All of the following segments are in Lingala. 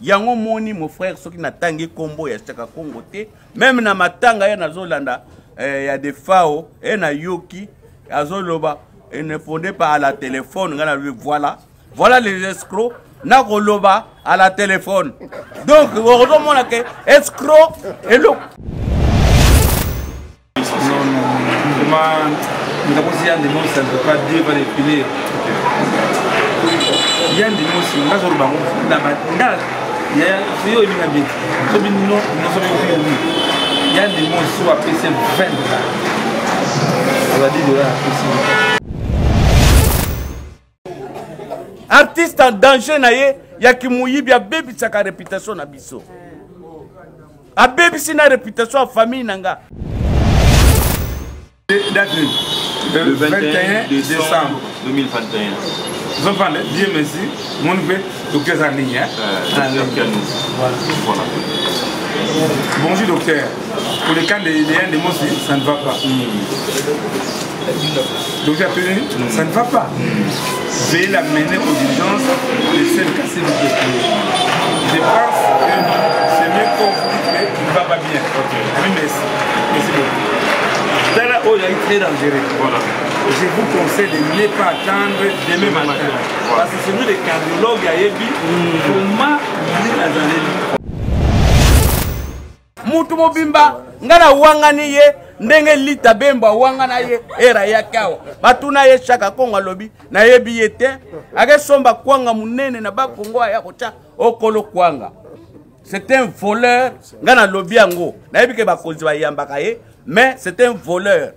Yango moni mon frère soki na tangi kombo ya Chaka Congo te même na matanga ya nazolanda ya des fao et na yoki azoloba et ne fondait pas à la téléphone ngana lui voilà les escrocs na koloba à la téléphone donc on mona que escroc et le il y a des mots, ça ne veut pas dire pas les filets. Il y a des mots, il y a des mots, il y a des mots qui sont appréciés 20 $. On va dire $. Artiste en danger na ye ya kimuyibi ya baby saka réputation na biso. A baby sina réputation famille nanga. Le 21 décembre 2021. Vous entendez? Dieu merci. Mon père, docteur en ligne. Voilà. Bonjour docteur. Pour les cas de mots, ça ne va pas. Docteur, ça ne va pas. Veuillez l'amener aux urgences de celle cassée du pied. Je pense que c'est mieux qu'on vous dit qu'il ne va pas bien. Oui, merci. Merci beaucoup. Oh, il est très dangereux. Voilà. Je vous conseille de ne pas attendre demain matin. Parce que c'est nous les cardiologues à Yebi. Comment il a Mutu mobimba ngana wangani ye ndenge lita bemba wangana ye era ya kawa batuna ye Chaka Congo lobi na yebi yete ake somba kwanga munene na bakongo ya kocha okolo kwanga. C'est un voleur ngana lobi yango na yebi ke bakonzi ba yambaka ye mais c'est un voleur.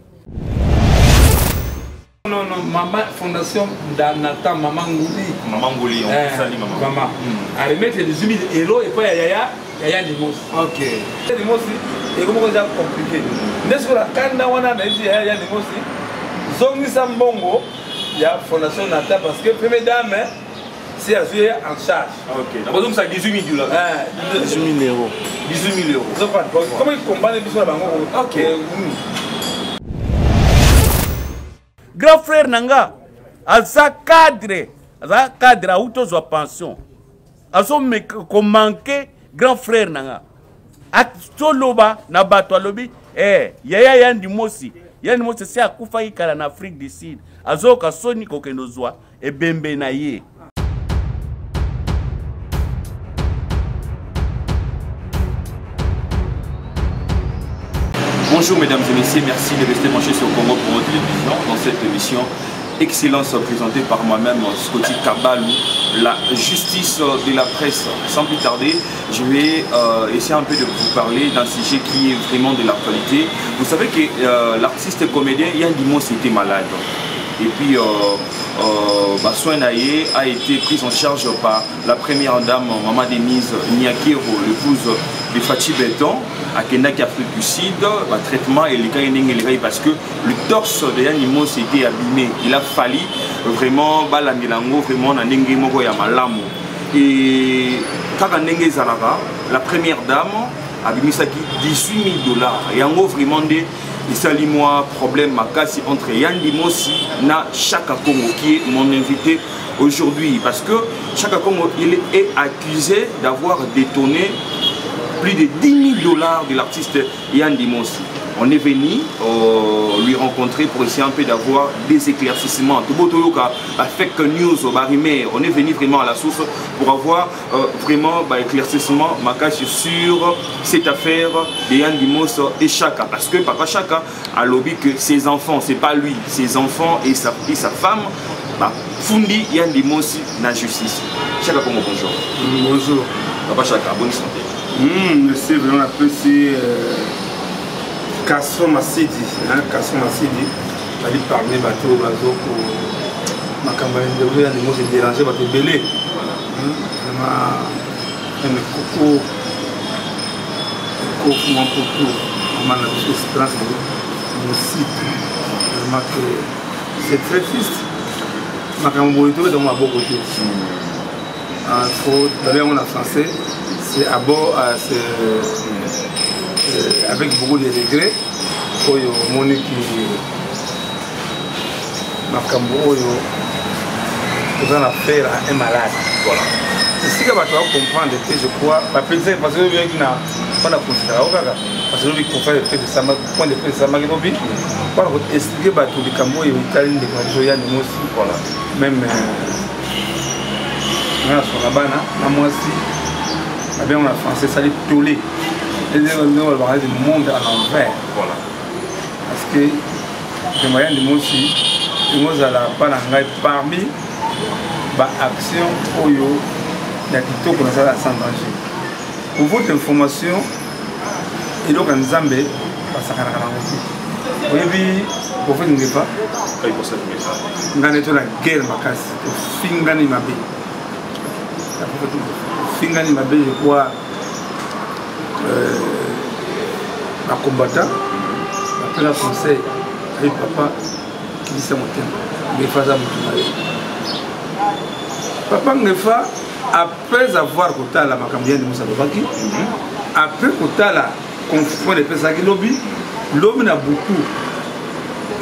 Non, maman, fondation d'Anata, maman Ngouli. Maman Ngouli, on salue maman. Maman. À remettre les 2000 euros et puis Yaya Dimos. Ok. Dimos, et comment c'est compliqué. N'est-ce que la Kanda Wana a dit Yaya Dimos, Zongi Sambongo, il y a fondation d'Anata parce que première dame, c'est à jouer en charge. Ok. D'abord, donc ça 18 000 $. 18 000 euros. 18 000 euros. Comment ils combattent les bisous là-bas? Ok. Grand frère nanga aza cadre autozwa pension azo me ko manquer grand frère nanga atoloba na bato alobi yaya yandi mosi se akufa ikala na Afrique du Sud azo ka soni ko kendo zwa ebembe na ye. Bonjour mesdames et messieurs, merci de rester branchés sur Congo pour votre télévision dans cette émission Excellence présentée par moi-même, Scotty Kabalou, la justice de la presse. Sans plus tarder, je vais essayer un peu de vous parler d'un sujet qui est vraiment de l'actualité. Vous savez que l'artiste comédien Yann Dimos était malade. Et puis, Soin Aye a été prise en charge par la première dame, Maman Denise Niakero, l'épouse de Fachi Benton, à Kendaki, Afrique du Sud. Traitement et les parce que le torse de Yann Dimos était abîmé. Il a fallu vraiment balamelango, vraiment na ndenge moko ya malamu. Et kaka ndenge zalaka, la première dame a bimisaki 18 000 $. Et en gros, vraiment des et ça lit moi problème makasi entre Yann Dimos na Chaka Congo qui est mon invité aujourd'hui parce que Chaka Congo il est accusé d'avoir détourné plus de 10 000 $ de l'artiste Yann Dimos. On est venu lui rencontrer pour essayer un peu d'avoir des éclaircissements. Fake news, on est venu vraiment à la source pour avoir vraiment éclaircissement sur cette affaire de Yann Dimos et Chaka. Parce que Papa Chaka a lobby que ses enfants, c'est pas lui, ses enfants et sa femme, Fundi Yann Dimos na justice. Chaka Congo, bonjour. Bonjour. Papa Chaka, bonne santé. Merci, vraiment apprécié. Kasson Massidi, il parler bateau, ma campagne de Yann Dimos est dérangé, va te belé. Coco, mon coco, ma espérance, mon site, vraiment que c'est très triste. Ma campagne de dans ma beau côté. D'ailleurs, on a français, c'est à bord, avec beaucoup de regrets pour mon équipe Makambo, nous allons faire un malade. Voilà. que tu vas comprendre que je crois, parce que je pas la considération, parce que je vais faire le prix de Sama, point de prix de Sama, pour expliquer que les Camerounais et les Italiens de aussi, voilà. Même on a moi aussi, on a français, ça les tollé. Et on va parler du monde à l'envers. Voilà. Parce que les moyens de moi aussi, nous allons pas parmi les actions Oyo, il y a qui qu'on a ça sans danger. Pour votre information, et donc en Zambie, ça va vous voyez, pour faire une guerre, on a une guerre, Fingani Mabé. Fingani Mabé, je crois, un combattant, après la conseil, avec papa, qui dit ça mon thème, il fait ça mon thème. Papa Ngefa, après avoir côté la Macambien de Moussa Babaki, après côté la conflit de Pesaki Lobby, l'homme a beaucoup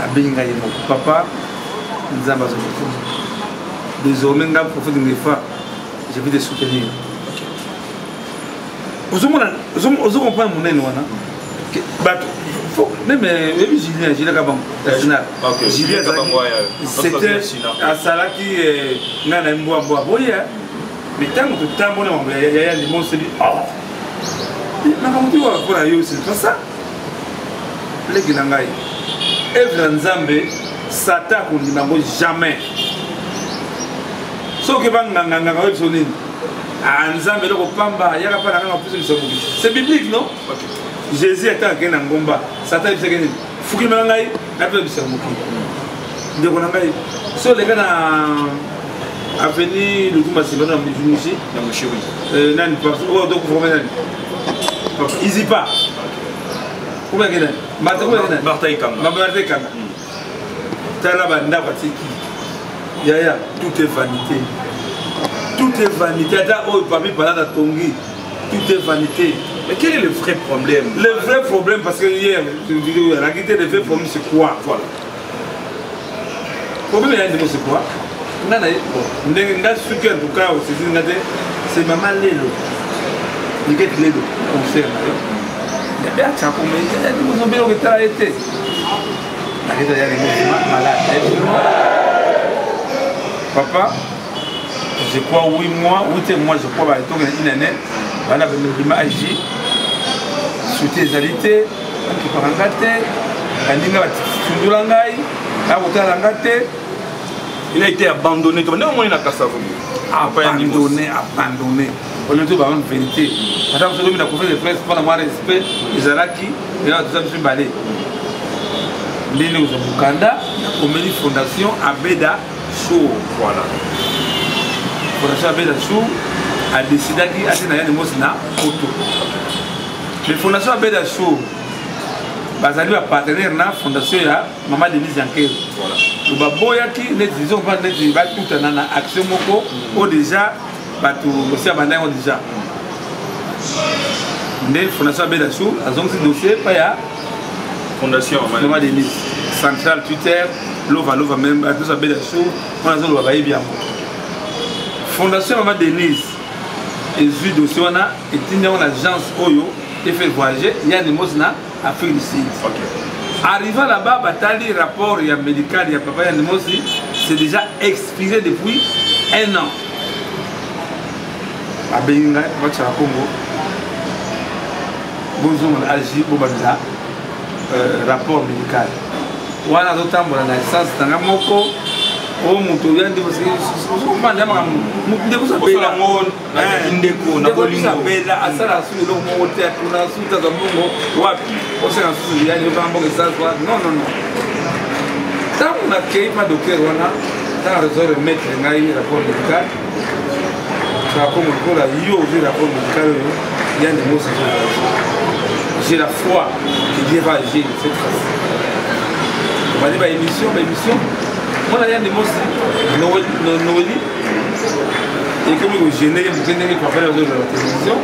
à Bengaï. Papa, nous avons désormais, le prophète Ngefa, je vais te soutenir. Vous comprenez mon nom, même Julien Gabon, Julien c'était à Salaki, Nana Mboa, mais tant que tu as il y a des monstres qui c'est pas ça. Les Guinangaï, Evre Nzambe, Satan ne jamais. Sauf que c'est biblique, non? Jésus était en Ngomba. Satan est en Fouki Mangaï, la paix du Sermouki. Donc on a sur les gars à venir le Touma Sibana, Mouchi, Nan, oh, donc vous revenez. Easy pas. Comment est-ce que Martaï Kama. Talabanda Watiki. Yaya, tout est vanité. Tout est vanité. Tout est vanité. Mais quel est le vrai problème? Le vrai problème, parce que hier, la guitare, le vrai problème, c'est quoi? Voilà. Le problème, c'est quoi? C'est maman Lélo. Il y a des Lélo. Concert. Il y a des gens qui ont été. La guitare, il y a malade. Papa, je crois 8 mois, 8 mois, je crois, une année. Voilà, je vais agir. Souhaiter les alités, qui parlent en gâté, il a été abandonné. Abandonné. On ne peut pas une vérité. Madame, je vais conférence de presse pour avoir respect. Les Alaki, et là, tout ça, je suis balé. Néné aux Bukanda, on met une fondation à Beda Show. Voilà. Fondation à Beda Show a décidé qu'il y a des mosna auto. Les fondations à Beda Show, basé à partenaire na fondation ya Maman Denise Yankel. Voilà. Le baboyaki, les disons pas les débats tout en action moko ou déjà bateau aussi abandonné déjà. Les fondations à Beda Show, elles ont ce dossier pas ya Fondation Maman Denise Central Twitter, l'ova même à tous à Beda Show, on a besoin de travailler bien. Fondation Maman Denise et vu dossier on a et une agence Oyo et fait voyager, il y a des mots na Afrique du Sud. Arrivant là-bas, batali rapport il y a médical, il y a papa, il y a des mots c'est déjà expiré depuis 1 an. À Benga, on va au Congo. Bonjour, Algérie, Bobanda, rapport médical. Voilà, d'autant pour la naissance, dans la moko. Oh, mon tour, il y a des choses qui sont pas là. Je vous appelle la monde. Indeko, na bolingo. Bela, asala sous le mot théâtre, na sous ta bongo. Wapi, on s'est assis, il y a des gens qui savent quoi. Non. Tant qu'on a créé pas docteur, on a dans la réseau de mettre un rapport médical. Ça comme on a eu aussi rapport médical. Il y a des mots qui j'ai la foi que Dieu va agir cette fois-ci. On va dire émission. Moi, il y a des mots Noël. Et comme vous gênez, vous gênez pour faire la télévision,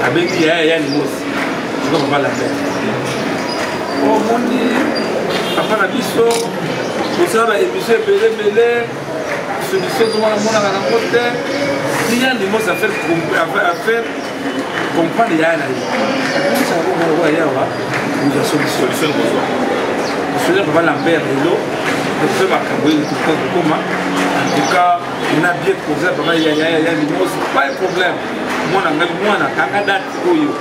avec il y a des mots. Je ne peux pas la faire. Oh mon Dieu, après la mission, vous savez, l'émission est belée, solution de mon à la côté, rien de moi à faire comprendre ya na ye ça va voir ya wa nous a solution cela va l'empêcher l'eau de faire ma cabine tout comme en tout cas on a bien posé papa ya ni moi c'est pas un problème moi na kanga date oyo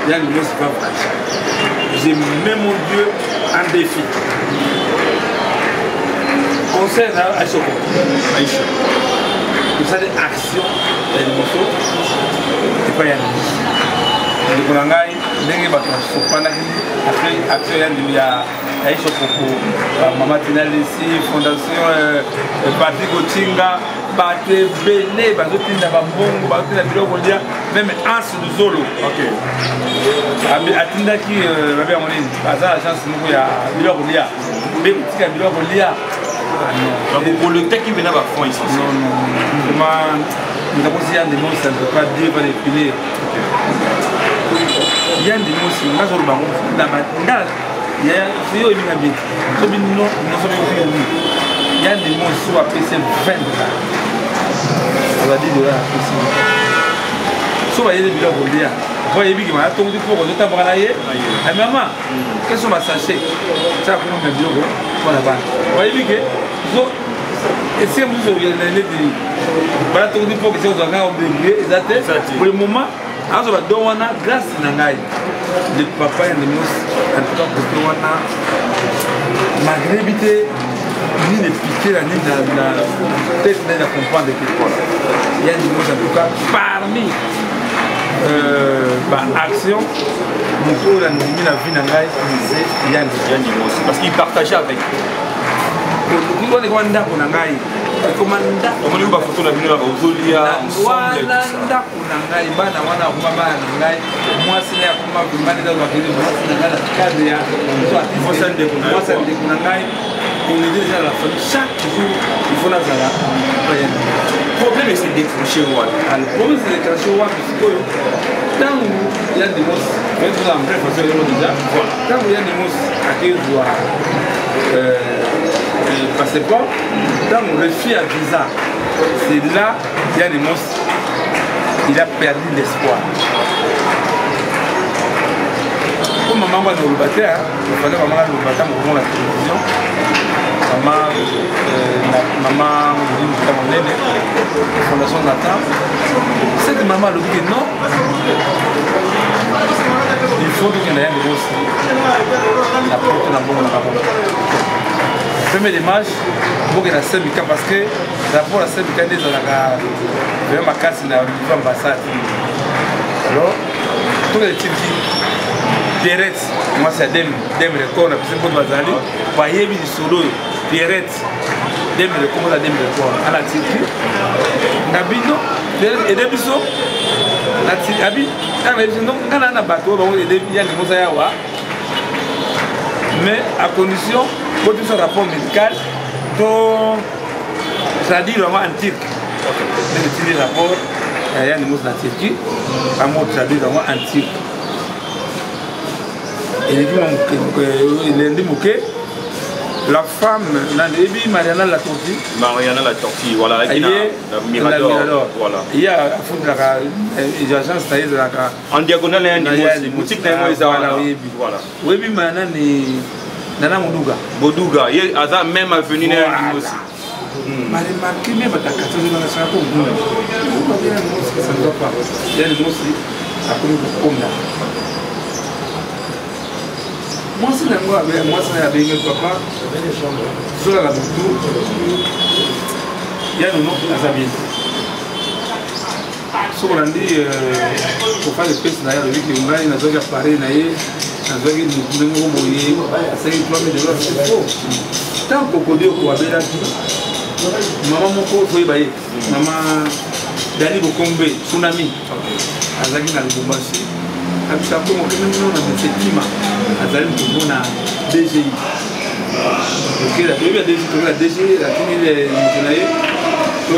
ya ni moi c'est pas vrai j'ai mis mon Dieu en défi conseil à Aïcha vous savez action l'émotion et pas y aller le Konangai ndenge bato sopana après ya Aïcha Koko Mama Tinalisi fondation Patrick Otinga bate bene bazotinda bambongo bazotinda biloko lia même Anse de Zolo atindaki babe ya monene baza agence moko ya biloko lia mpe kotika biloko lia pour le temps qui vient à fond ici. Non, nous avons dit que ça ne veut pas dire qu'il va défiler. Il y a des mots, il y a des mots, il y a des mots qui sont appréciés 20 $. On va dire $. Si vous voyez des vidéos, vous dire, vous voyez que vous avez tout le temps, vous avez maman, quels sont mes sachets? Ça va prendre mes vidéos. Voilà, vous voyez que et si vous avez des voilà tout le temps que vous avez pour le moment, grâce à Nangaï, le papa et le mousse, en tout cas pour malgré l'éviter, ni les piquer la nuit dans la tête de la comprendre quelque chose. Il y a des mots en tout cas parmi action, nous pouvons la vie Nangaï, c'est Yann Dimos. Parce qu'il partageait avec. Nous avons des commandants Nangaï. Commandant. On a eu une photo de la ville à Rosolia. Moi, c'est là pour moi, dans la ville, moi, c'est dans la cadre. Moi, c'est on est déjà à la fin. Chaque jour, il faut la zala. Le problème, c'est décrocher. Le problème, c'est décrocher. Tant où il y a des mots, même si on a déjà, tant où il y a des mots à qui on doit passer pas, tant on refuse à visa, c'est là il y a des mots, il a perdu l'espoir. Comme maman va nous le battre, il fallait maman nous battre pour la télévision. Maman, Fondation Nathan, cette maman lui dit non, il faut qu'il y ait des grosses. La porte n'a pas de premier démarche, il faut que la CMK parce que d'abord la CMK est dans ma casse dans l'ambassade. Alors, tous les types Pierrette, moi c'est Dem Record, on a pu se faire Bazali, Payebi du Solo, Pierrette, Dem Record, Dem Record, à la Turquie, Nabino, et Debiso, la Turquie, donc quand on a un bateau, on a des biens de Mosayawa, mais à condition, pour tout ce rapport médical, ça dit vraiment en turc. Mais le petit rapport, il y a des mots de la Turquie, un mot traduit vraiment en turc. Et il dit la femme, Mariana la tortue. Mariana la tortue, voilà. Il y a Mirador, voilà. Il y a l'agence en diagonale, il y a une boutique de voilà. Oui, mais maintenant, Nana Moduga. Boduga, il y a même avenue aussi. Mais remarquez même à ta catégorie dans la salle. Il y a des mots aussi à comme là. Moi, c'est la moi, c'est la belle papa. Sur la boutou, il y a le nom de la Zabine. Sur la dit, pour faire le pèse d'ailleurs, avec les moulins, il y a des appareils, il y a des moyens, c'est une plombe de l'autre, c'est faux. Tant qu'on connaît au Kouabela, maman mon corps, il faut y maman Dali Bokombe, Tsunami, Azagi na Lubumbashi. Abishapo mokeme no na Setima azali mkongo na DGI. OK, la première DGI, la DGI, la première mkonaye to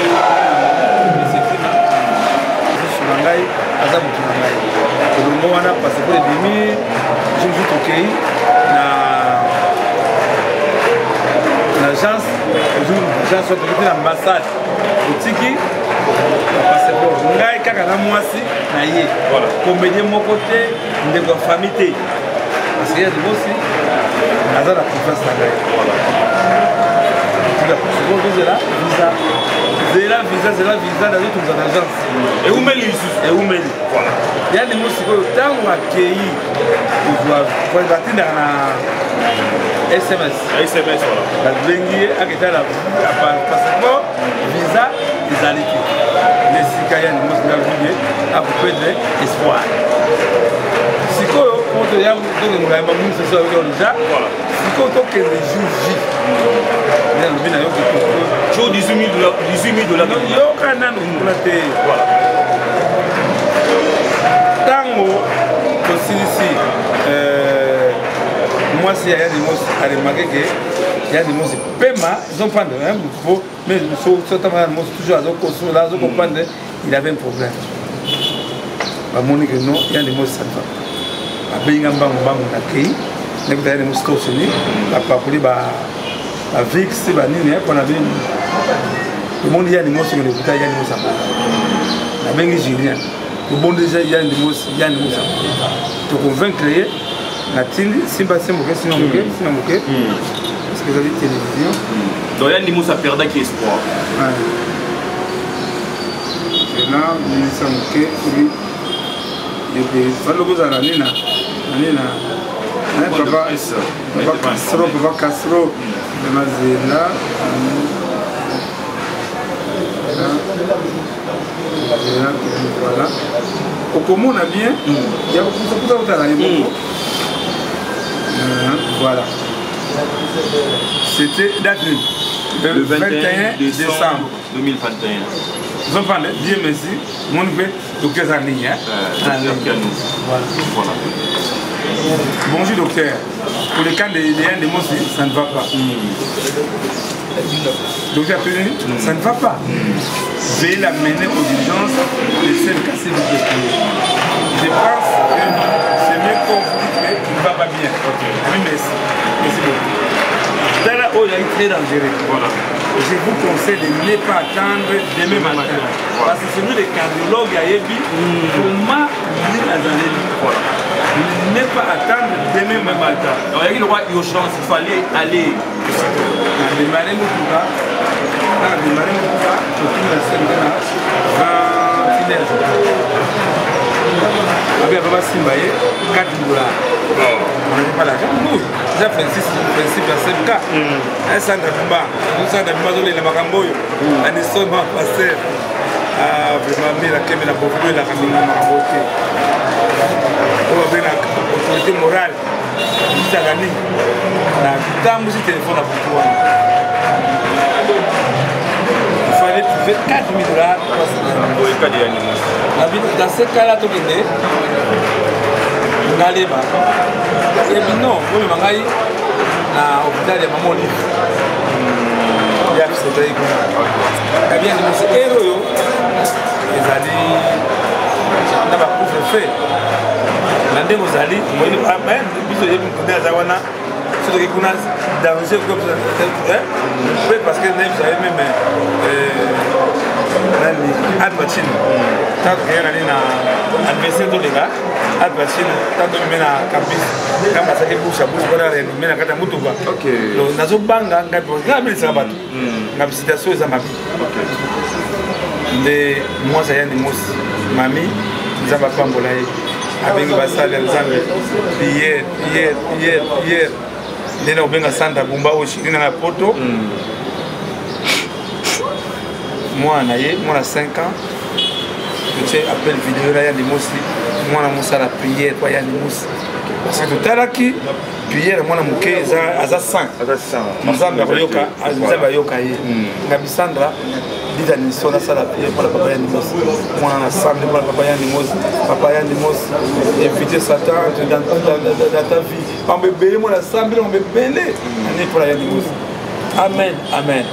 Setima. Sulangai azabu tunangai. Kolombo wana parce que demi je tokei na l'agence soit de l'ambassade au Tiki passeport ngai kaka na mwasi na ye comédien moko te ndeko ya famille te parce que ya divorce aza na confiance na ngai zela visa nazotunza na agence eumeli lisusu eumeli ya ndimo sikoyo ntango akei kozwa batindaka na sms babengi ye aketala passeport visa ezali te lesika ya ndimo singa vie akopedre espoir sikoyo moto ya tokengolaya bamuni soso ayokeo deja sikoyo tokende jour j nalobi na yo kitoko jour 18 $. yoka nano mpona te ntango tosilisi mwasi ya yanimosi aremake ke yanimosi pema ezoprendre mais sotama yanimosi toujours azokosola azokomprendre il avait un problème bamoni ke non yanimosi ça ne va pas abenga mbango na kei nekuta yanimosi toseni bapakoli vix banini mpona bini tomondi yanimosi kende kuta yanimosi nabengi julien tobondi deja yanimosi toconvaincre ye natindi simba se moke sina moke parce que ezali télévision donc yanimosi aperdaki espoir ena minisa moke fali okozala nina papa Castro Mazela voilà okomona bien ya kokuta kotala ye moko voilà c'était date le 21 décembre 2021 vous entendez bien merci mon fait docteur en ligne voilà bonjour docteur. Pour le cas des mots, ça ne va pas. Docteur Périni, ça ne va pas. Veuillez l'amener aux urgences de celle cassée du pétrole. Je pense que c'est mieux qu'on vous dit qu'il ne va pas bien. Oui, merci. Merci beaucoup. Dans la haut, il est très dangereux. Voilà. Je vous conseille de ne pas attendre demain matin. Parce que c'est nous les cardiologues à Yebi, comment nous allons. Voilà. Ne pas attendre demain matin. Donc il y a une urgence, il fallait aller. Démarrer mon pouvoir. Démarrer mon pouvoir. Je trouve la scène de la 20 $. Papa Simbaye, $4. On n'a pas l'argent. Nous, déjà principe à 5K. Un centre de combat. Un centre de combat, il y a Makamboyo. Un instrument passé. Vraiment, mais la Kemé, la Bobo, la Kamina, Maraboté. On va la autorité morale. Il a gagné. Dans le téléphone à Bobo. Il fallait trouver $4 000. Dans ce cas-là, tu es Ngaleba. Et puis non, vous me manquez à l'hôpital de Maman Olive. Il y a ce truc. Eh bien, ces héros, ils allaient dans ma couvre-feu. L'année vous allez, vous voyez, même, vous avez mis à Zawana, c'est que vous avez danger comme ça. Parce que vous avez même Al-Bachin. Tant que vous avez un adversaire de l'État, Al-Bachin, tant que vous avez un campus, quand vous avez bouche à bouche, vous avez un campus à Moutouba. Donc, dans ce banc, vous avez un sabat. La visitation est à ma vie. Moi, j'ai un émotion. Mamie, nous avons pas mbolaye. Avec Bassal, hier. Nena obenga Santa Bumba oshiri na poto. Moi na ye, moi na 5 ans. Tu sais appel vidéo là ya Limosi. Moi na musa la prière kwa ya Limosi. Parce que tout à l'heure qui prière moi na muke za 100. Mazamba yoka, azamba yoka ye. Ngabisandra dit à l'émission là ça la prière pour la papa ya Limosi. Moi na samedi pour la papa ya Limosi. Papa ya Limosi éviter Satan dans ta vie. On me bénit, moi la samedi, on me bénit. On est pour la Yanimous. Amen, amen.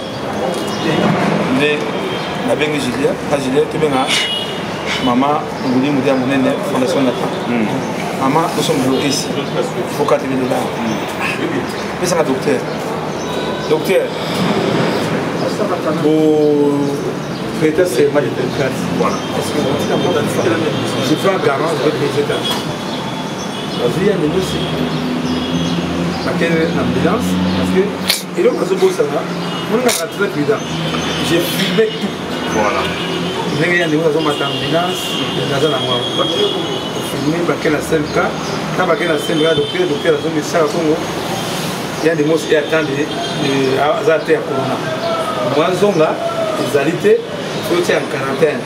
La bengue Julia, la Julia, tu viens maman, on dit, on dit, fondation Nathan. Maman, nous sommes bloqués ici. Il faut $4 000. Mais c'est un docteur. Docteur, traité seulement de démocratie. Voilà. Je fais un garant, je vais payer ça. Parce qu'il y a des aussi. Quelle ambulance, parce que et donc à ce beau ça, on a très évident. J'ai filmé tout. Voilà. Il y a des gens qui ont ambulance, dans la moi. Filmé parce que la seule cas, quand parce que la seule cas, docteur la zone de Sarah Congo, il y a des mots qui attendent de Azate à Corona. Moi, zone là, les alités, il faut être en quarantaine.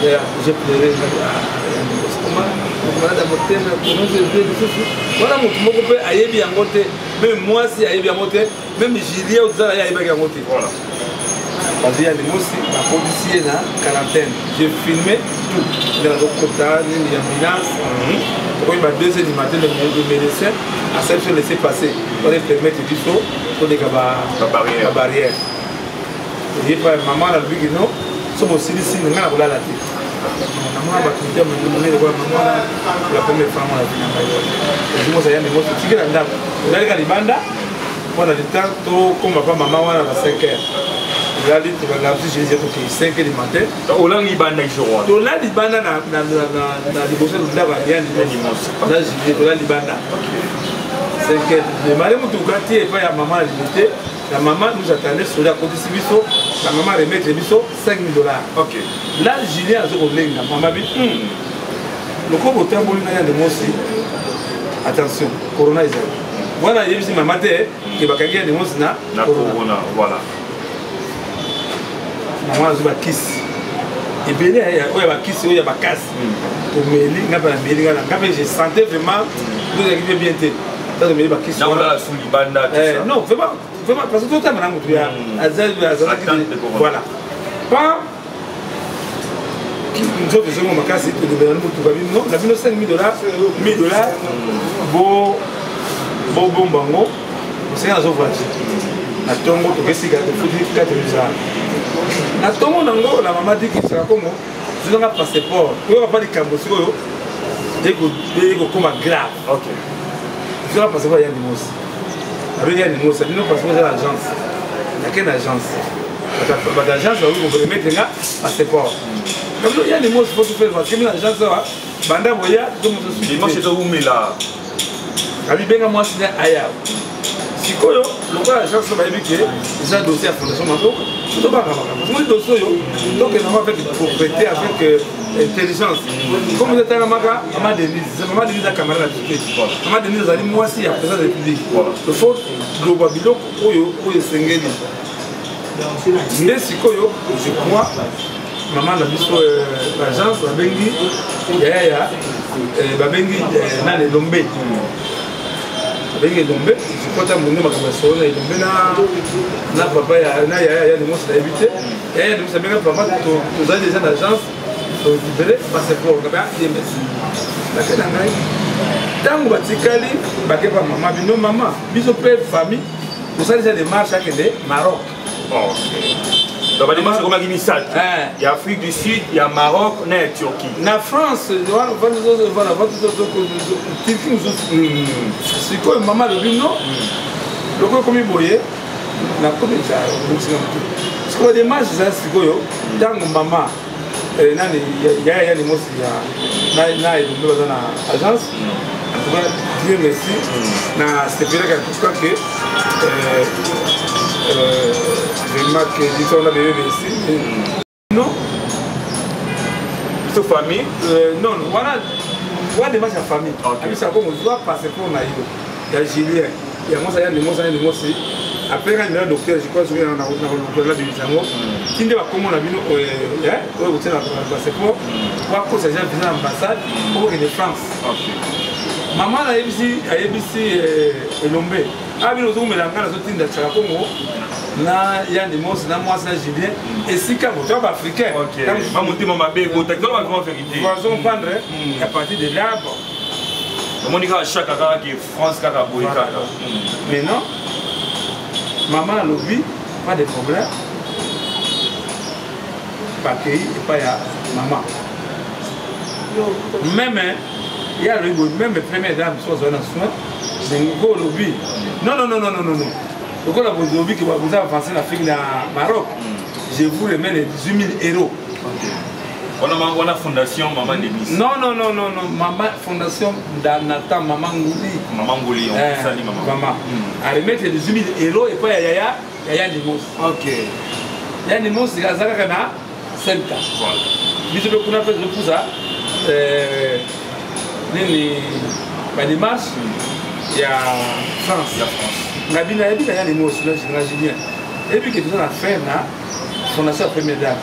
J'ai pleuré. Voilà mon peut aller bien côté, même moi si aille bien côté, même Julien ou ça aille bien côté. Voilà. Parce qu'il y a des mots aussi, la policier là, quarantaine. J'ai filmé tout. Dans le quota, l'ambulance. Quand il va 2 h du matin, le médecin a celle de laisser passer. On les permettre du saut pour les barrières. Et puis maman a vu que non, sommes aussi ici, nous avons la tête. Maman va quitter maman la première femme à la vie. Je me souviens de moi, je suis là. Vous allez à l'Ibanda, on a du temps, comme papa, maman, on a 5 heures. Il a dit que tu vas la j'ai dit que 5 heures du matin. On a l'Ibanda, je crois. On a l'Ibanda dans la dévotion de la variante. On a l'Ibanda. 5 heures. Le mari m'a tout et pas à maman à l'unité. La maman nous attendait sur la côté Sibiso. La maman remet les biso $5 000. Ok. Là, Julien a dit la maman dit le corps au tambour n'a rien de moi aussi. Attention, Corona est là. Voilà, il y a une maman qui va gagner des mots na Corona. Voilà. Maman a dit la kiss. Et bien, il y a la kiss, il y a la casse. Pour me j'ai senti vraiment que vous avez bien été. Non, vraiment, parce que tout le temps, voilà. Pas nous autres, nous avons cassé tout le monde, non, la vie de $5 000, $1 000, bon bango, c'est un autre voiture. La tombe, tu sais, tu fous 4 000 $. La tombe, la maman dit que c'est comme je n'ai pas de passeport, il n'y a pas de cambosio, et que comme grave. Ok. Je ne sais pas si il y a des mots. Il y a des mots, c'est parce que c'est l'agence. Il n'y a qu'une agence. L'agence, vous pouvez mettre un passeport. Il y a des mots, il faut tout faire. Parce que l'agence, Banda Boya, tout le monde se suit. Moi, je suis où, mais là. Moi, c'est ailleurs. Si l'agence va évoquer, déjà dossier à la Fondation Manto, je ne sais pas comment. Le dossier, donc, avec propriété, avec intelligence. Comme vous êtes à la Maga, Maman Denise, c'est Maman Denise à Camarade à Tupé. Maman Denise a dit moi aussi, à présent de la République. Le faut global bilo, où est Sengeli. Mais si je crois, maman a vu l'agence, la Bengi, la Bengi, dans les Lombés. Bengi Lombé, je crois que mon nom a commencé à Lombé, na papa, il y a des mots qui sont habités. Et il y a des mots qui sont habités, papa, vous avez déjà l'agence. Libéré parce que pour le tant que batikali bakeba maman bino maman biso pe famille vous savez des marches à Maroc. Donc les marches comme à Guinée-Bissau. Il y a Afrique du Sud, il y a Maroc, il y a Turquie. La France, voilà c'est quoi maman le bino le quoi comme boyer na comme ça parce que des marches ça c'est quoi tant que maman il y a des mots qui sont dans l'agence. En tout cas, Dieu merci. C'est vrai que je remarque que on a bébé ici. Non. C'est famille. Non, voilà des matchs à famille. Et ça comme on doit passer pour Naïdo. Il y a Julien. Il y a des mots aussi. Après, quand il y a un docteur, je crois que je vais dans la docteur de Bizango, qui ne va pas comment on a vu, on va le passeport, pour que ces gens viennent à l'ambassade pour que de France. Maman a ici et Lombé. Ah, mais nous avons mis la main à la Tcharakongo. Là, il y a des mots, c'est moi, c'est Julien. Et si quand vous êtes africain, quand vous êtes monté, maman, vous êtes dans la vérité. Vous allez prendre à partir de l'arbre. On dit que chaque cas qui est France, qui est mais non. Maman a lobby, pas de problème. Pas accueilli et pas à maman. Même, il y a le même première dame qui sont en soin, c'est un lobby. Non. Le lobby qui va vous avancer l'Afrique dans Maroc. je vous remets les 18 000 euros. On a fondation Maman Demis. Non, Maman Fondation Nathan Maman Ngouli. Maman Ngouli, on peut saluer Maman. À remettre les 18 000 euros et puis Yaya Nimos. Ok. Yaya Nimos, c'est à Zakana, 5 ans. Voilà. Bisous, on a fait de tout ça. Les démarches, il y a France. Il y a Yaya Nimos, j'imagine bien. Et puis, qu'est-ce qu'on a fait là? Fondation Première Dame.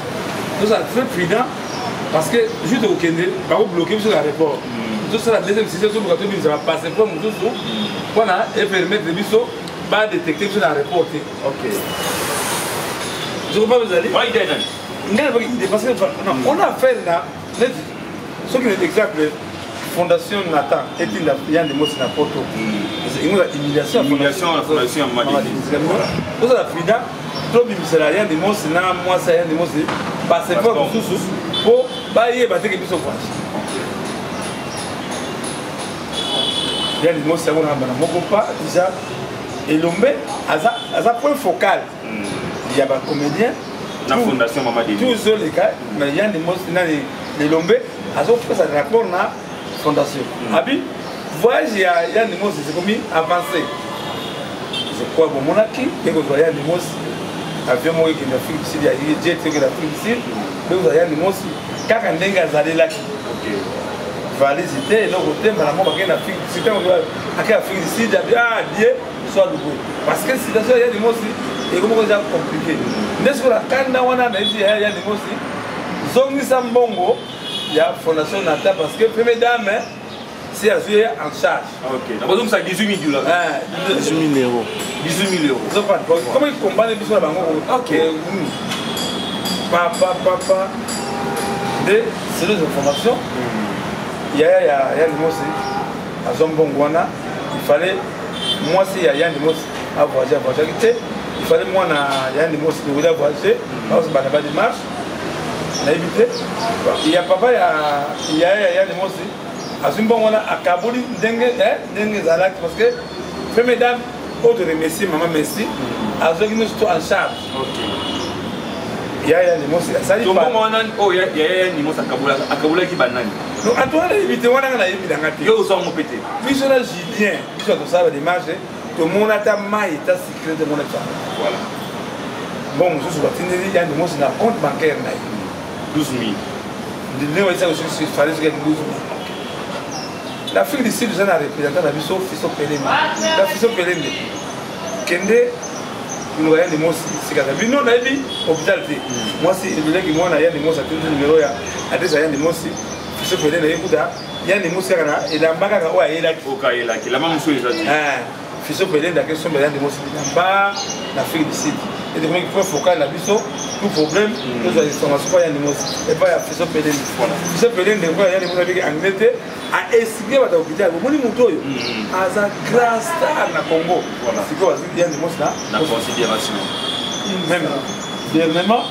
Nous sommes très prudents parce que juste au Kenya, par contre, bloqué sur l'aéroport. Tout ça, la deuxième session, nous avons passé pour nous tous. On a permettre de bisous, pas détecter sur l'aéroport. Ok. Je ne peux pas vous aller. Oui, parce que on a fait là, ce qui est exemple, Fondation Nathan, et il y a des mots sur la photo. Il y a une humiliation. Humiliation à la Fondation Madi. Tout ça, la prudence. Trop de rien de mots, c'est moi, ça rien de mots, c'est passer pour nous tous pour bailler, battre quelque chose. Il y a des mots, c'est un pas déjà. Et l'homme, à sa point focal, il y a un comédien. La Fondation Maman Demis. Tous les cas, mais il y a des mots, les lombés, à son fait, ça rapport à la Fondation. Abi, voyage, il y a des mots, c'est comme avancé. C'est quoi, bon, mon acquis, il y a des mots. Avion moi qui n'Afrique du Sud, il y a des jets qui l'Afrique du Sud, mais vous avez des mots aussi. Quand on est allé là, valise était là côté, mais la mort qui est en Afrique du Sud, on doit à Afrique du Sud, il y a Dieu soit le goût. Parce que si il y a des mots aussi, et comment c'est compliqué. N'est-ce que la canne on a dit il y a des mots aussi. Zongi Sambongo, il y a Fondation Nata parce que première dame, c'est assuré en charge. Ok. Donc ça 18 000 $. 18 000 euros. 18 000 €. Comment ils combattent les bisous là-bas? Ok. Papa. C'est des informations. Il y a des mots aussi. À Zombongwana, il fallait. Moi, si il y a des mots à voyager. Il fallait moi, il y a des mots qui voulaient voyager. Alors, c'est pas de démarche. On a évité. Il y a papa, il y a des mots aussi. À Zombongwana, à Kabouli, dengue Zalak, parce que, fais mesdames, autre remercier, maman merci, à ceux qui nous sont en charge. Il y a des mots, ça dit pas. Il y a des mots à Kaboula qui banane. Donc, à toi, l'éviter, on a évité dans la tête. Il y a aussi un mot pété. Mais je l'ai Julien, je suis ça, des marches, tout le monde a ta maille, ta sécurité de mon état. Voilà. Bon, je suis parti, il y a des mots sur la compte bancaire. 12 000. Il fallait que 12 000. L'Afrique du Sud, nous avons un représentant de la Fisso Pelende. La Fisso Pelende. Kende, nous avons des mots, c'est comme ça. Mais nous, on a dit, hôpital. Moi, si je voulais que moi, on a des mots, ça fait un numéro, à des années, des mots, Fisso Pelende, il y a des mots, et la maga, il y a la même chose. Fisso Pelende, la question, il y a des mots, c'est là-bas, l'Afrique du Sud. Et donc, il faut focal la Fisso, tout problème, nous avons des informations, il y a des mots, et pas il y a Fisso Pelende. Fisso Pelende, il y a des mots avec Angleterre. A expliqué à l'hôpital, vous voyez mon toyo, as un grand star na Congo. C'est quoi, il y a des mots là. La considération. Même, dernièrement,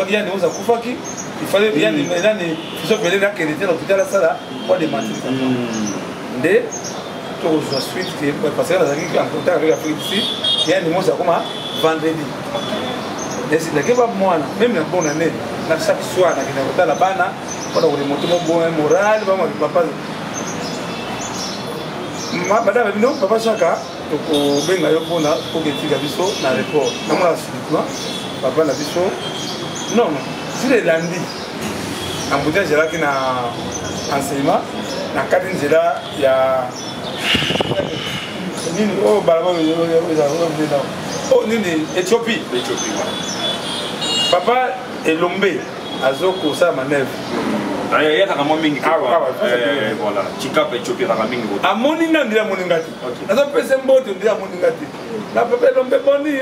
il y a des mots à Koufaki, il fallait bien des médanes, il faut que les gens qui étaient à l'hôpital à ça là, pour démentir. Mais, tout de suite, parce que là, en contact avec l'Afrique du Sud, il y a des mots à comment vendredi. Et c'est là que moi, même la bonne année, chaque soir, dans la bana, on a remonté mon bon moral, papa. Madame, non, papa Chaka, au Benga Yopona, pour que tu aies biso, dans le port. Non, papa n'a biso. Non, si les lundi, en bouteille, j'ai là qui n'a enseignement, dans 4 ans, il y a. Oh, Balabo, oh, Éthiopie. Papa est lombé, à Zoko, ça manèvre. Il y a un moment voilà. Chika peut choper la mingi. A moninga ndira moningati. Azo pese mbote ndira moningati. La papa lombe boni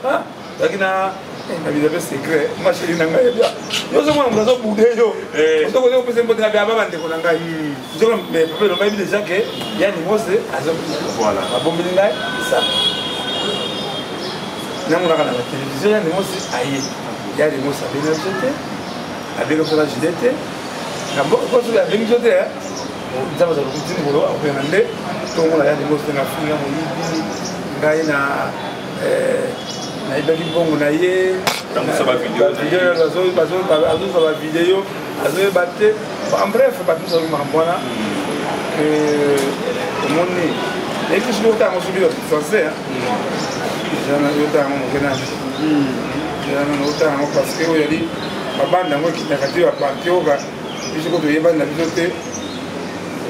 ha. Lakina na biza secret. Ma chérie nanga ya. Yo so mwana mgazo bude yo. So ko pese mbote na baba ndeko nanga yi. So mais papa lombe bi déjà que ya ni mose azo. Voilà. A bombi ngai ça. Namu na kana télévision ya ni mose aye. Ya ni mose abena jeté. Abena ko la jeté. Quand tu as bien mis au terre, tu as besoin de boulot, après un an, tout le monde a des mots de la fille, il y a des bon, ça va vidéo. Vidéo, en bref, pas tout ça et puis je suis autant français. Parce que il y a dit ma bande qui n'a pas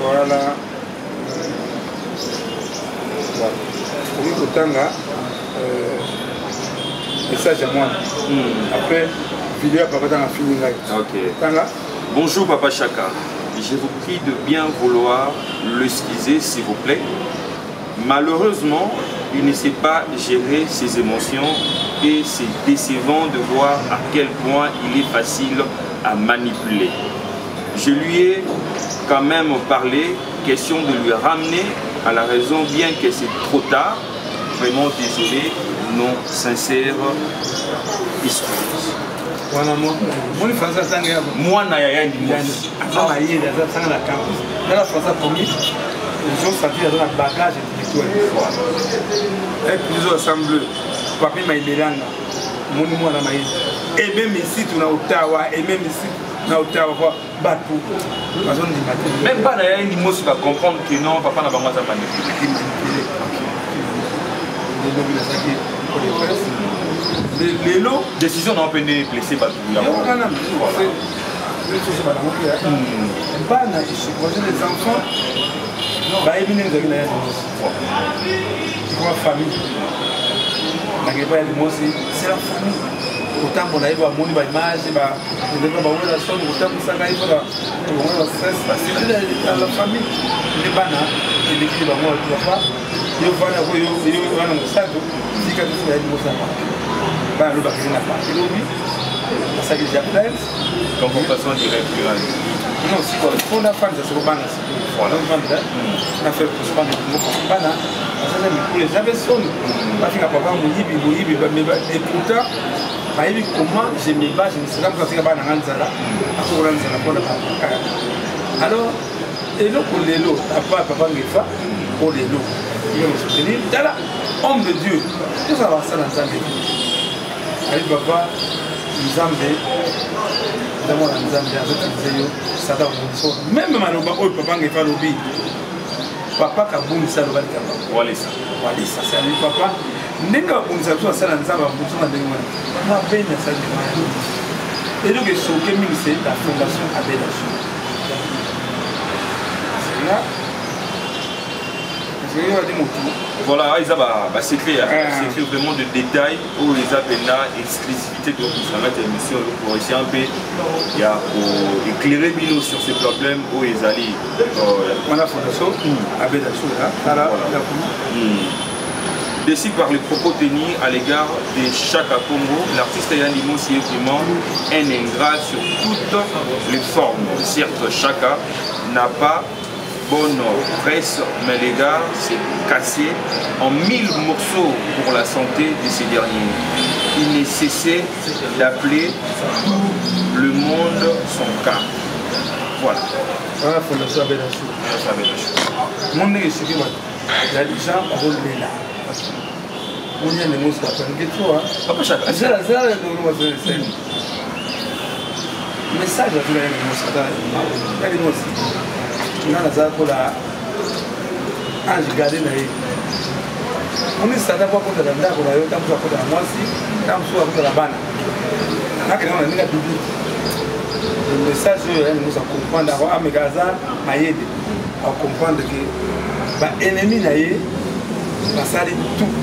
voilà. Oui, autant là, message à moi. Après, vidéo après dans la fini. Ok. Bonjour Papa Chaka. Je vous prie de bien vouloir l'excuser s'il vous plaît. Malheureusement, il ne sait pas gérer ses émotions et c'est décevant de voir à quel point il est facile à manipuler. Je lui ai quand même parlé, question de lui ramener à la raison, bien que c'est trop tard. Vraiment désolé, non sincère excuse. Moi, Naya dit moi. Ils ont senti dans un bagage intellectuel. Et plusieurs assemblées, papier Maïbélanga, monument à Maïs. Et même ici, tu as Ottawa, et même ici, tu as Ottawa, Batou. Même pas d'ailleurs, il mot va comprendre que non, papa n'a pas mal à manipuler. Les lots, décision n'a pas été blessée par tout le monde. Les enfants, c'est la famille. Autant on a eu mon image, c'est la famille. Les bananes, les équipes, confrontation directe. Non, si on a fait des romanes, on a fait plus de bana, j'avais son, parce que papa et pourtant, comment je me bats, je ne sais pas quand il y a un anzala, alors, et là pour les lots, papa Ngefa, pour les lots, il va me soutenir, homme de Dieu, tout ça va ça dans sa vie. Allez, papa, nous avons même maloba oyo papa ngefa lobi papa kabungisa lobali kaba walisa c'est lui papa ndenge abungisa biso asala nzambe abutu na ndenge wana mabe na sali et donc soke mingi c'est la fondation Abedasou c'est là voilà, c'est clair, c'est vraiment de détails où les appels exclusivité de notre émission pour essayer un peu éclairer Bilo sur ces problèmes où ils allaient. On a fondation Abedasou là, Décide par les propos tenus à l'égard de Chaka Congo, l'artiste Yann Limousi est vraiment un ingrat sur toutes les formes. Certes, Chaka n'a pas bonne presse, mais les gars, c'est cassé en 1000 morceaux pour la santé de ces derniers. Il n'est cessé d'appeler tout le monde son cas. Voilà. Voilà, fondation Abedasou. Mon nez est suivi, il y a des gens qui ont levé là. On y a des mots qui sont pas Papa Chaka. C'est la message à tous les mots. Naza kola ange garder na ye on est sada kwa kota ndanda kola yo tamu kwa kota mwasi tamu kwa kota bana nakena na ninga bibi le message est nous à comprendre à Megaza mayede à comprendre que ba ennemi na ye ba sali tout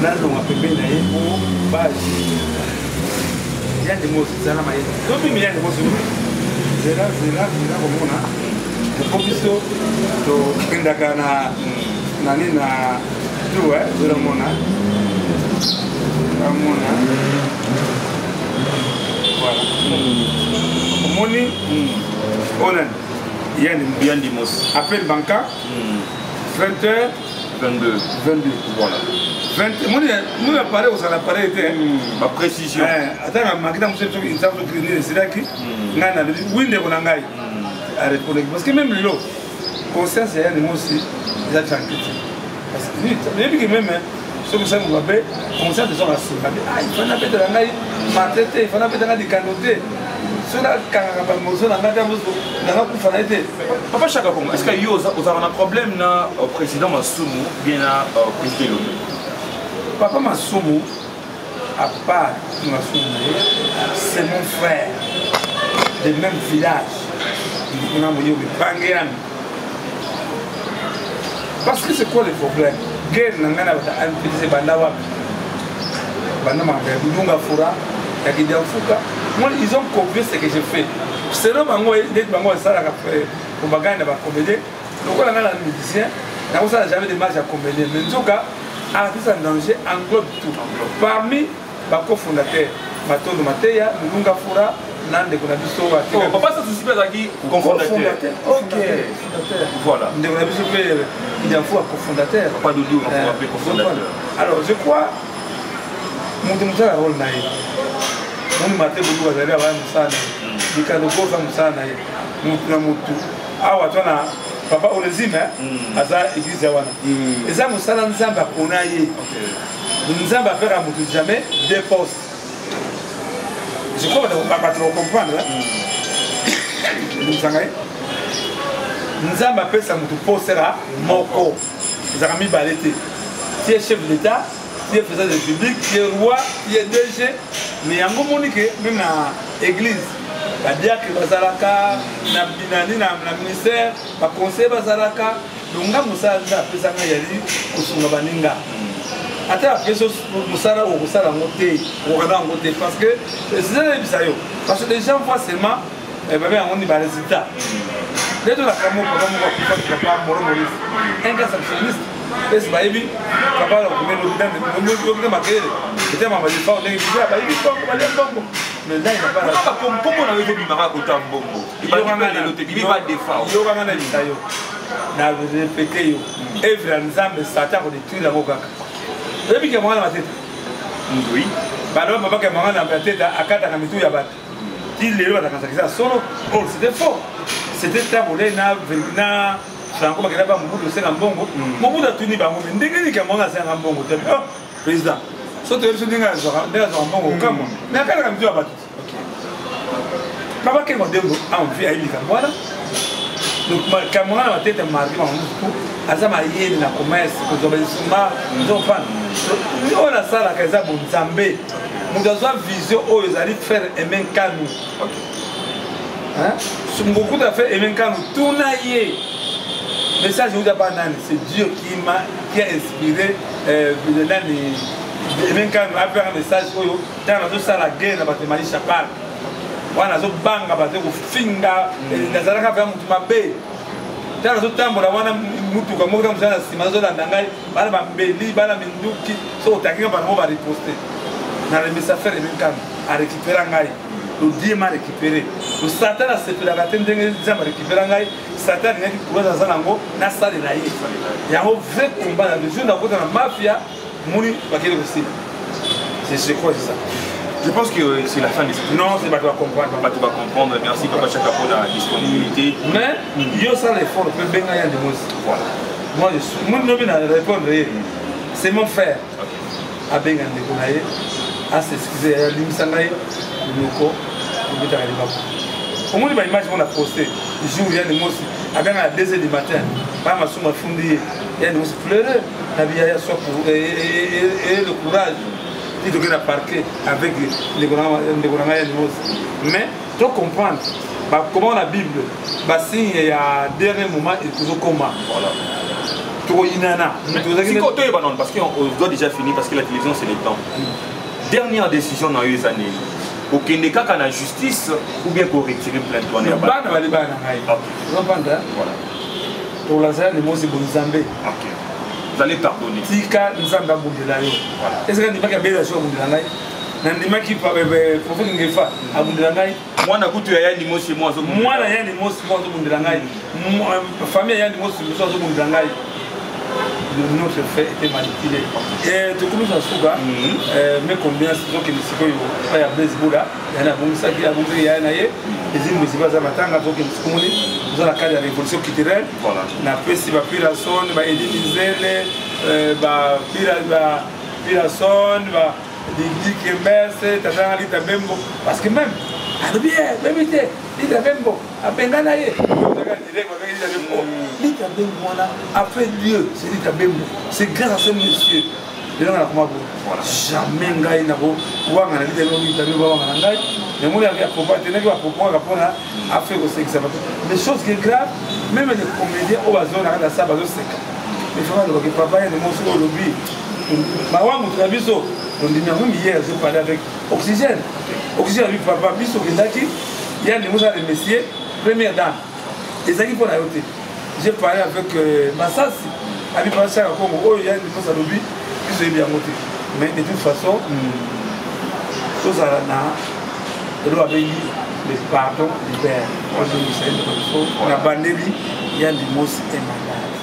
nalo mapembe na ye pour ba il y a des mots ça na mayede donc il y a des mots zela komona kopiso to kindaka na nani na tuwe zela mona amona voilà moni onan Yann Dimos appel banca 20h 22 voilà 20 mon appareil au appareil était ma précision attends makita monsieur il s'est fait créer c'est là qui ngana winde ko nangai arrête parce que même le conscience Yann Dimos il a tranquille parce que lui même ce que ça vous m'appelle, comme ça, des gens à se dire, ah, il faut n'appeler de la maille, maltraité, il faut n'appeler de la décanoté. Cela, quand on a besoin d'un Papa Chaka Congo, est-ce qu'il y a un problème au président Masumu, bien au président Lomé? Papa Masumu, à part Masumu, c'est mon frère, du même village. Parce que c'est quoi le problème? Guerre n'a pas utilisé Bandawa. Bandama, Bunga Fura, Yakidia Fuka. Moi, ils ont copié ce que j'ai fait. C'est là que ça pour bagage de la comédie. Donc, on a un musicien, on n'a jamais de marge à comédie. Mais en tout cas, artiste en danger englobe tout. Parmi les cofondateurs, Matondo Mateya, Bunga Fura, Nande Konabiso. Papa, ça se suit à qui cofondateur. Ok. Voilà. Il y a un cofondateur. Pas de doute, on peut appeler cofondateur. Alors, je crois, mon démonstration a un rôle naïf. Mon matin, beaucoup de gens ont dit que nous avons ça. Ah, papa, on les aime, à ça, église. Et ça, nous sommes ensemble à Konaï. Nous sommes à faire à Moutou jamais des postes. Je crois que vous ne pouvez pas comprendre. Nous sommes à faire ça, Moutou postera, Moko. Nous avons mis Balété. Qui est chef de l'État, qui est président de la République, qui est roi, qui est DG. Mais il y a un moment même dans l'église, la diacre Bazalaka, la ministère, le conseil Bazalaka, donc là, nous avons fait ça, nous avons fait parce que parce que les gens voient seulement un résultat. Les deux, un gars sanctionniste. Esse baby, capaz de comer no dentro, no meu maquele, que tem uma mais de pau, nem que já baby pau, mas é bom. Mas daí não para. Como na vez de maraca o tambombo? E vai ganhar no te viva de fau. Eu ganhar na lista eu. Na repete eu. Evra nzambe sata ko de tuila boka. Baby que mwana matete. Oui. Balo baba que mwana na teta akata na mitu ya bat. Ti lelo batakanza solo, oh c'était faux. C'était tabulé na Franco Bakiraba Mobutu c'est un bongo. Mobutu a tenu par Mobutu. Dès que Kamanga c'est un bongo. Président. Sauf que je dis que c'est un bongo. Mais après, il y a un peu. Papa, quel modèle a envie à y Kamwana? Donc, Kamwana a été marqué par Mobutu. Azama yé na commerce, que vous avez souvent, nous avons pas. Nous on a ça la Kaza Bonzambé. Nous avons une vision où ils allaient faire un même canou. Beaucoup de fait un même canou. Tout n'a yé. Mais ça, je vous dis pas, c'est Dieu qui a inspiré même quand on a fait un message, quand on a fait la guerre, on a fait Mali Chapal, on a fait Banga, on a fait Finga, on a fait Moutoumabé. Quand on a fait Tambola, on a fait Moutouka, on a fait Simazo, on a fait Beli, on a fait Minduki, on a fait riposter. On a fait ça faire même quand on a récupéré un gars. Le diamant récupéré. Le Satan a séparé la tête de récupérer un gars. Satan a trouvé dans un angle, n'a pas de l'aïe. Il y a un vrai combat dans le jeu, dans la mafia, Mouni, Bakele aussi. C'est quoi ça? Je pense que c'est la fin de cette. Non, c'est pas tu vas comprendre. Pas tu vas comprendre. Merci Papa Chaka pour la disponibilité. Mais il y a ça l'effort, peut bien gagner de moi. Voilà. Moi je suis. Moi je ne vais répondre. C'est mon frère. A bien gagné de moi. À s'excuser, à l'imsangaï, Loko, au bout de la au moins, l'image qu'on a postée, le jour où il y a des mots, à 2h du matin, pas ma somme fondée, il y a des mots pleureux, la vie a soit pour et le courage, il doit parquer avec les grands mots. Mais, tu dois comprendre, comment la Bible, si il y a un dernier moment, il est toujours comment. Voilà. Parce qu'on doit déjà finir, parce que la télévision, c'est le temps. Dernière décision dans les années. Au Kenya, quand la justice, ou bien pour retirer plainte. Voilà. Pour la salle, les mots c'est Bonzambé. Vous allez pardonner. Tika, nous sommes dans Bundelayo. Est-ce que vous avez des choses à Bundelangai? Nandima qui pour faire une greffe à Bundelangai. Moi, je n'ai pas de mots chez moi. Moi, je n'ai pas de mots chez moi à Bundelangai. Ma famille a des mots chez moi à Bundelangai. Notre fait était manipulé. Et tout comme ça, mais combien de gens qui ne sont pas à Blaise Bouda, il y en a beaucoup qui ont les municipales za matanga donc dans la cadre de la révolution culturelle na pesi ba Pilason ba Edinizele ba Pilason ba Didi Kemese tata Lita Bembo parce que même bien mêmeité Lita Bembo a pengana ye Lita Bembo a fait Dieu c'est Lita Bembo c'est grâce à ce monsieur de la comment jamais ngai na ko wanga na Lita Bembo wanga ngai mais moi il y a pas tenir va pour a fait que c'est ça mais chose qui est grave même les comédiens au bazon na ça bazo seka mais faut que papa ne montre au lobby mawa mutrabiso on dit hier je parlais avec Oxygène avec papa biso kendaki il y a des mots les messieurs première dame et ça qui pour la côté j'ai parlé avec Massassi avec Massassi à Congo oh il y a des mots à lobby biso bien monté mais de toute façon chose à la loi béni le pardon libère on a bandé il y a des mots et malade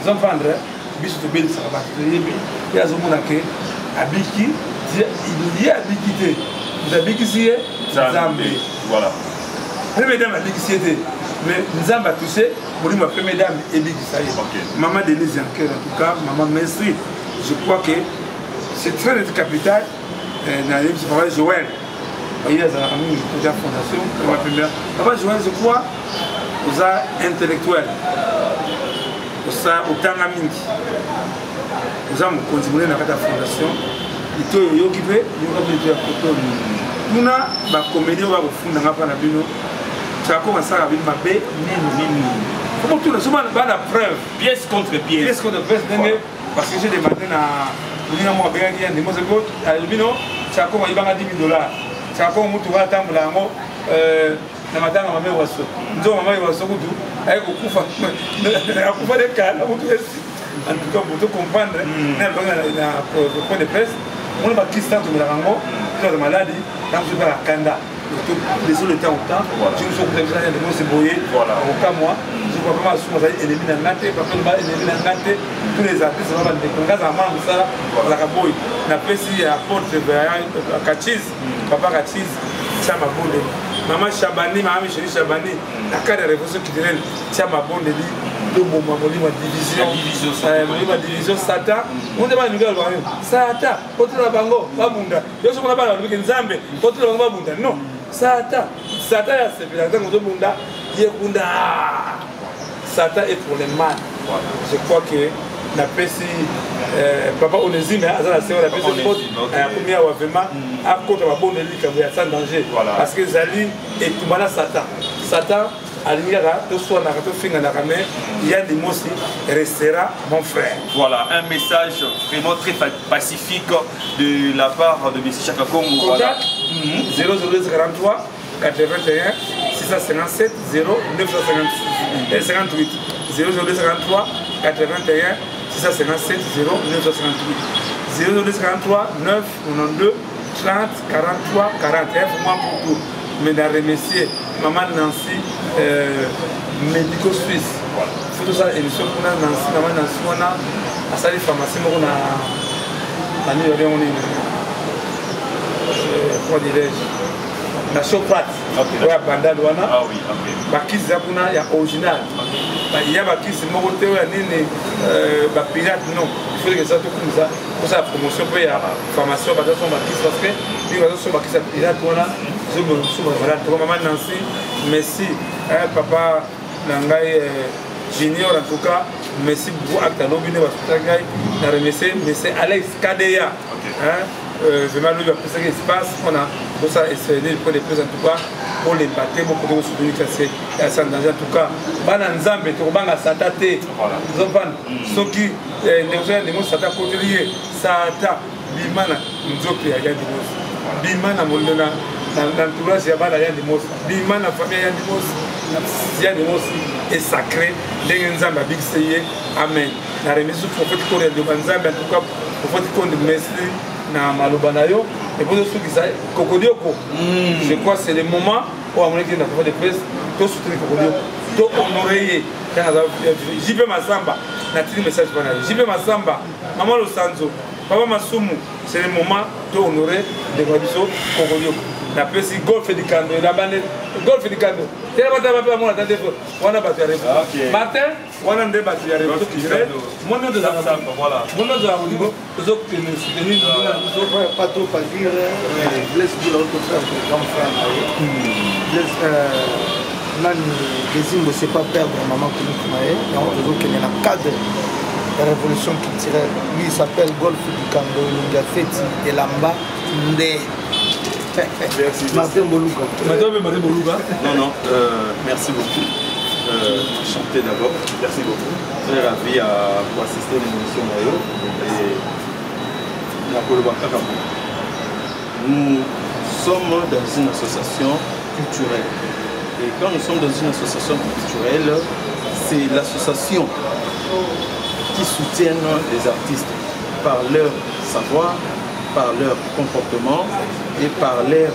ils ont vendre biso to bel ça va il y a zomo nake abiki il y a abikité vous abiki si Zambé voilà première dame abiki si mais Nzamba touché pour lui ma première dame ebiki ça maman Denise Yanker en tout cas maman merci je crois que c'est très de capital dans les parents Joël il y a la fondation ma première papa Joël je crois aux intellectuels au temps mingi nous avons continué dans la fondation il est occupé il est nous na comédie va fondre na pa na bino ça commence à avec ma bé nini comment tout souvent la preuve pièce contre pièce parce que j'ai demandé na nous na moi bien qui moi c'est quoi bino ça commence il va $10,000 ça commence mutu va tambula ngo na matanga mame waso nzo mama waso kudu ay ko kufa akufa de kala mutu en tout cas pour te comprendre na point de presse on va Christian de Milango de maladie dans ce cas la kanda désolé le temps je nous sommes déjà de moi c'est boyer au cas moi je crois vraiment sous ça éliminer ngate parce que va éliminer ngate tous les artistes va de ngaza mama ça la kaboy na pesi ya porte vers Kachiz papa Kachiz ça m'a bonne maman Chabani maman chérie Chabani la cadre de révolution culturelle ça m'a bonne dit le moment ma division Satan on demande nouvelle Satan contre la bango babunda yo so na bana que Nzambe contre la bango babunda non Satan c'est bien dans le monde yekunda Satan est pour les mal je crois que la pesi papa Onésime azala c'est la pesi la première wa vraiment à contre la bonne ligue qui est sans danger parce que Zali et tout bana Satan il y a des mots qui restera mon frère. Voilà, un message vraiment très pacifique de la part de M. Chaka Kongo. Contact 0043 81 657 0958 0043 81 657 0958 0043 992 30 43 41 pour moi pour tout. Mais dans remercier maman Nancy médico suisse faut tout ça émission pour Nancy maman Nancy on a à sa pharmacie on a la nuit on est comment dirais-je la chocolat ouais bandal wana ah oui ok bakisi za kuna ya original il y a bakisi moko te ya nini ba pirate non il faut que ça tout comme ça pour ça promotion pour ya formation ba sont bakisi parce que ils vont sont bakisi pirate wana je me souviens voilà tout maman Nancy merci papa nangai junior en tout cas merci beaucoup acte lobine ba tsangai na remercier monsieur Alex Kadeya vraiment lui après ce qui se passe on a pour ça essayer pour les plus en tout cas pour les battre beaucoup de soutenir c'est sans danger en tout cas bana nzambe to banga satate zopana soki les mots sata côté lié sata bimana nzope ya gadi mos bimana molona dans l'entourage ya bana ya di mos bimana famille ya di mos ya di mos est sacré ndenge nzambe abikiseye amen na remise prophète ko de nzambe en tout cas prophète ko de merci na maloba na yo et pour ceux qui savent Kokodioko je crois c'est le moment où on est dans la presse tout soutenir Kokodioko tout honorer JP Masamba na tini message pour na JP Masamba maman Losanzo papa Masumu c'est le moment de honorer de Gabiso Kokodioko napesi golf du Kando na bande golf du Kando tena bata ba mona tande wana batu ya revo Martin wana nde batu ya revo kire mona de ça voilà mona de au niveau zo que nous soutenir pas trop à dire Blaise Boula autre frère grand frère Blaise nani Désimbo c'est pas perdre maman Kounou Maé donc zo que na cadre la révolution culturelle lui il s'appelle Golf du Kando il a fait et Lamba Ndé. Martin Boluga. Non, non, merci beaucoup. Enchanté d'abord, merci beaucoup. Très ravi pour assister à l'émission Mayo. Nous sommes dans une association culturelle. Et quand nous sommes dans une association culturelle, c'est l'association qui soutient les artistes par leur savoir, par leur comportement et par leur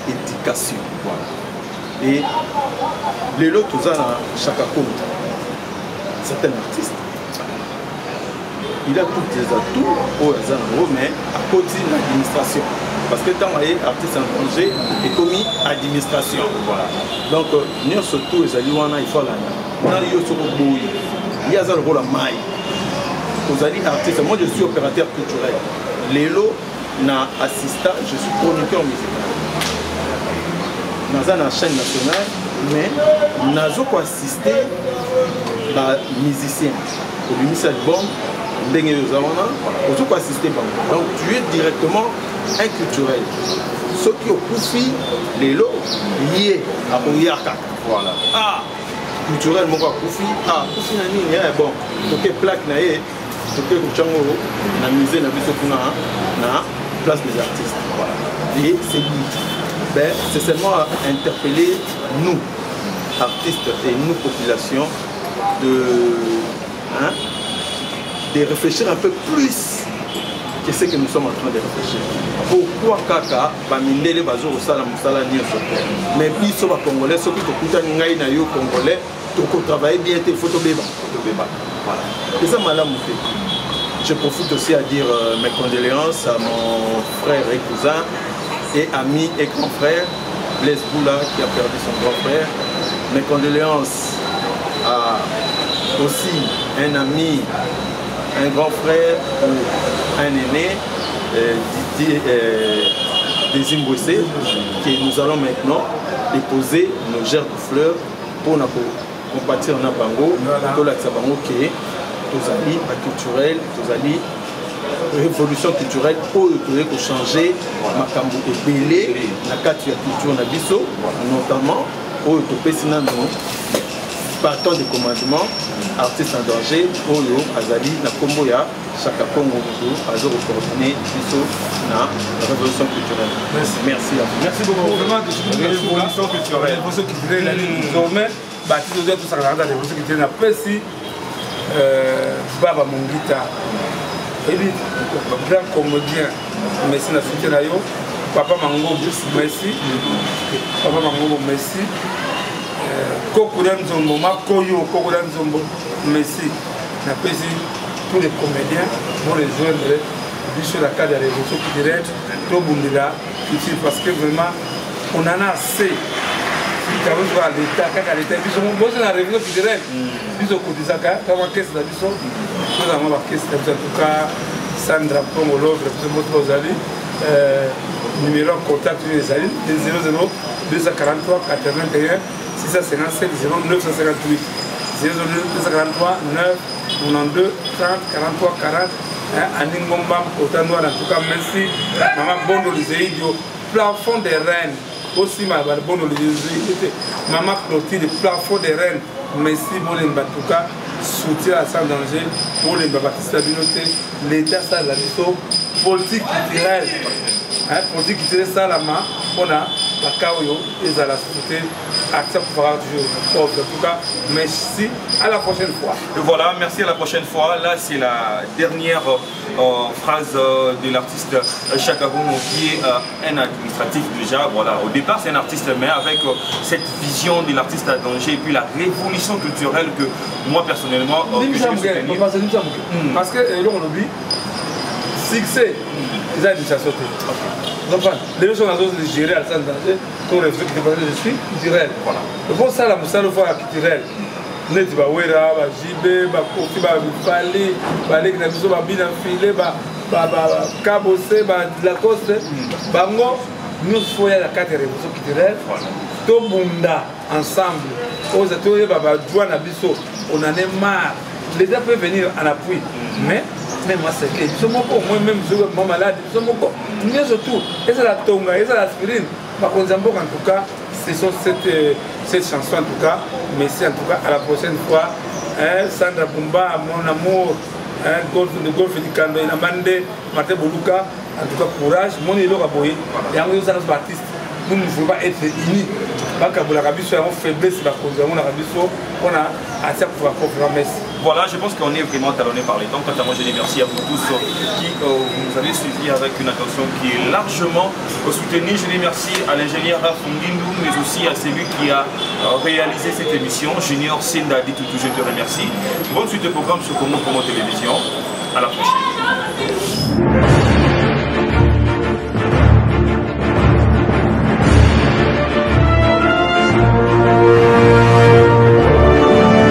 éducation. Voilà. Et les lots, tout ça, chaque compte, c'est un artiste. Il a tous les atouts au hasard, mais à côté de l'administration. Parce que quand il est artiste en projet, il est commis administration. Voilà. Donc, nous surtout, les alliés, il faut la il y a un rôle à maille. Aux alliés artistes, moi je suis opérateur culturel. Les lots, na assistant, je suis chroniqueur musical. Dans la chaîne nationale, mais nous avons assisté les musiciens. Pour le ministère de Bombe, nous avons assisté. Donc tu es directement un culturel. Ceux qui ont profit, les lots, liés à Oyaka. Voilà. Ah, culturel, mon gars, profit. Ah, profit, bon, ok, plaque, ok, na musée, na place des artistes. Voilà. Et c'est lui. C'est seulement à interpeller nous, artistes et nous, population, de réfléchir un peu plus que ce que nous sommes en train de réfléchir. Pourquoi Kaka, Bamindele, Bazo, Sala, Moussala, mais puis, sur les Congolais, ceux qui ont Congolais, qui travaillent bien, il faut béba. Voilà. Et ça m'a l'amouré. Je profite aussi à dire mes condoléances à mon frère et cousin et ami et grand frère, Blaise Boula, qui a perdu son grand frère. Mes condoléances à aussi un ami, un grand frère ou un aîné, Didier Désimboissé, que nous allons maintenant déposer nos gerbes de fleurs pour nous compatir en Bango, pour la Tsabango qui est tozali culturel, tozali révolution culturelle pour changer makambo ebele na kati ya culture na biso, notamment oyo topesi nano partant de commandement artiste en danger oyo azali na kombo ya Chaka Congo azo coordonner biso na révolution culturelle. Merci à vous. Merci beaucoup. Vraiment révolution culturelle. Révolution culturelle désormais bâti tout ça dans la révolution culturelle na pesi Baba Mongita, grand comédien, merci na soutien na yo, Papa Mango, merci, Papa Mango, merci, Kokuran Zombo, Makoyo, Kokuran Zombo, merci, na pesi tous les comédiens vont rejoindre sur la cadre de la révolution culturelle, tout Bundila, parce que vraiment, on en a assez. Quand l'État, quand l'État, ils ont besoin de la révolution culturelle. Ils ont cotisé ça, quand on caisse d'habitude, nous avons la caisse d'habitude. En tout cas, Sandra Pongolo, représentante Ozali, numéro de contact les Zali, 00 243 81 657 0 958 00 243 9 92 30 43 40 Aningombam, Otanoir, en tout cas, merci. Maman Bondo Liséidio, plafond des reines. Aussi ma bonne maman Clotilde, le plafond des reines, merci pour les Batouka, soutien à sans danger pour les Baptistes de l'unité, l'État ça la mission politique culturelle, politique culturelle ça la main, on a la Kaoyo et à la société, accepte pour toujours. En tout cas, merci, à la prochaine fois. Et voilà, merci à la prochaine fois. Là, c'est la dernière phrase de l'artiste Chaka Congo qui est un administratif déjà. Voilà, au départ, c'est un artiste, mais avec cette vision de l'artiste à danger et puis la révolution culturelle que moi personnellement, parce que l'on oublie, succès, ils ont déjà sauté. Les gens sont gérés à ça, pour les trucs je suis culturel. Le bon ça, la moussa, le fois culturel. Nous sommes Wera, Jibé, Kofi, Fali, Balek, Nabiso, Babina, Filé, Kabose, Lacoste, Bango, nous faisons la carte de révolution culturelle. Tout le monde ensemble, aux ateliers, on en est marre. Les gens peuvent venir en appui, mais même moi c'est que moi-même je suis malade, mais surtout, et c'est la tonga, et c'est l'aspirine. Par contre, en tout cas, ce sont cette chanson en tout cas, mais c'est en tout cas à la prochaine fois. Sandra Bumba, mon amour, golf du Kando, Inamande, Martin Boluka, en tout cas courage, mon élo Raboye, et en gros, ça reste artiste. Nous ne pouvons pas être unis. Voilà, je pense qu'on est vraiment talonné par les temps. Quant à moi, je dis merci à vous tous qui nous avez suivis avec une attention qui est largement soutenue. Je dis merci à l'ingénieur Rafungindou, mais aussi à celui qui a réalisé cette émission, Junior Sinda dit tout, je te remercie. Bonne suite de programme sur Congo Télévision. À la prochaine.